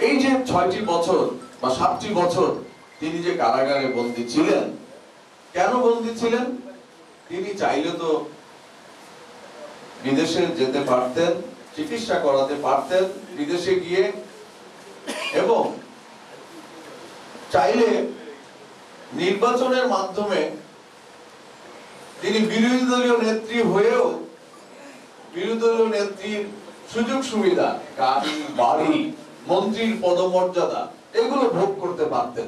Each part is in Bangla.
এই যে ৬টি বছর বা ৭টি বছর তিনি যে কারাগারে বন্দী ছিলেন, কেন বন্দী ছিলেন? তিনি চাইলে তো বিদেশে যেতে পারতেন, চিকিৎসা করাতে পারতেন বিদেশে গিয়ে, এবং চাইলে নির্বাচনের মাধ্যমে তিনি বিরোধী দলীয় নেত্রী হয়েও বিরোধী দলীয় নেত্রীর সুযোগ সুবিধা, গাড়ি বাড়ি, মন্ত্রীর পদমর্যাদা এগুলো ভোগ করতে পারতেন,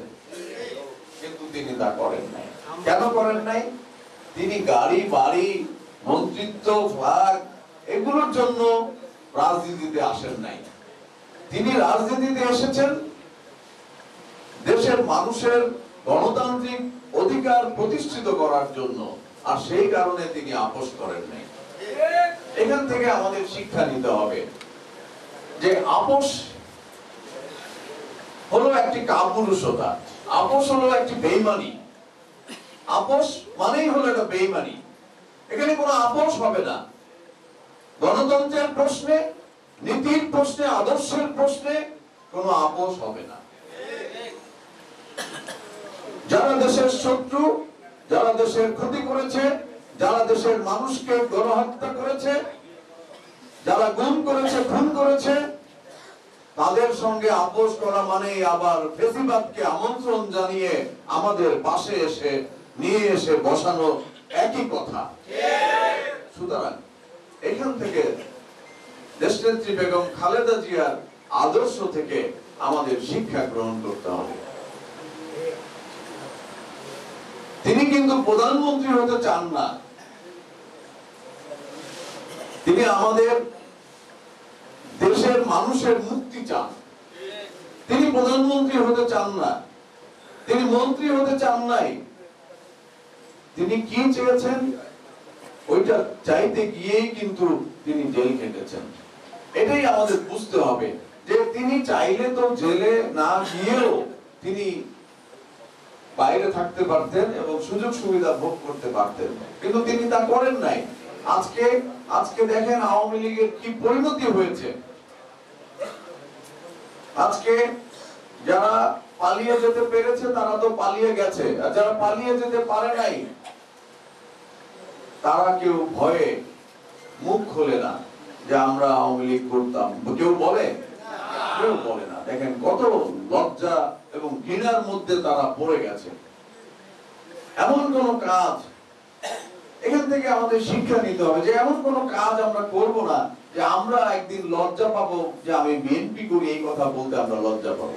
কিন্তু তিনি তা করেন নাই। কেন করেন নাই? তিনি গাড়ি বাড়ি, মন্ত্রিত্ব, ফ্ল্যাগ এগুলোর জন্য রাজনীতিতে আসেন নাই। তিনি রাজনীতিতে এসেছেন দেশের মানুষের গণতান্ত্রিক অধিকার প্রতিষ্ঠিত করার জন্য, আর সেই কারণে তিনি আপোষ করেন নাই। এখান থেকে আমাদের শিক্ষা নিতে হবে যে আপোষ হলো একটি কাপুরুষতা, আপোষ হলো একটি বেঈমানি। আপোষ মানেই হলো একটা বেঈমানি। এখানে কোনো আপোষ হবে না। গণতন্ত্রের প্রশ্নে, নীতির প্রশ্নে, আদর্শের প্রশ্নে কোনো আপোষ হবে না। যারা দেশের শত্রু, যারা দেশের ক্ষতি করেছে, যারা দেশের মানুষকে গণহত্যা করেছে, যারা গুম করেছে, খুন করেছে, তাদের সঙ্গে আপোষ করা মানে আবার ফেসিবাদকে আমন্ত্রণ জানিয়ে আমাদের পাশে এসে নিয়ে এসে বসানো একই কথা। সুতরাং এখান থেকে দেশনেত্রী বেগম খালেদা জিয়ার আদর্শ থেকে আমাদের শিক্ষা গ্রহণ করতে হবে। তিনি কিন্তু প্রধানমন্ত্রী হতে চান না, তিনি আমাদের দেশের মানুষের মুক্তি চান। তিনি প্রধানমন্ত্রী হতে চান না, তিনি মন্ত্রী হতে চান নাই। তিনি কি চেয়েছেন? ওইটা চাইতে গিয়েই কিন্তু তিনি জেল খেটেছেন। এটাই আমাদের বুঝতে হবে যে তিনি চাইলে তো জেলে না গিয়েও তিনি বাইরে থাকতে পারতেন এবং সুযোগ সুবিধা ভোগ করতে পারতেন, কিন্তু তিনি তা করেন নাই। আজকে দেখেন আওয়ামী লীগের কি পরিণতি হয়েছে। আজকে যারা পালিয়ে যেতে পেরেছে তারা তো পালিয়ে গেছে, আর যারা পালিয়ে যেতে পারে নাই তারা কেউ ভয়ে মুখ খোলে না যে আমরা আওয়ামী লীগ করতাম। কেউ বলে? কেউ বলে না। দেখেন কত লজ্জা এবং ঘৃণার মধ্যে তারা পড়ে গেছে। এমন কোন কাজ, এখান থেকে আমাদের শিক্ষা নিতে হবে যে এমন কোন কাজ আমরা করব না যে আমরা একদিন লজ্জা পাবো যে আমি বিএনপি করি, এই কথা বলতে আমরা লজ্জা পাবো।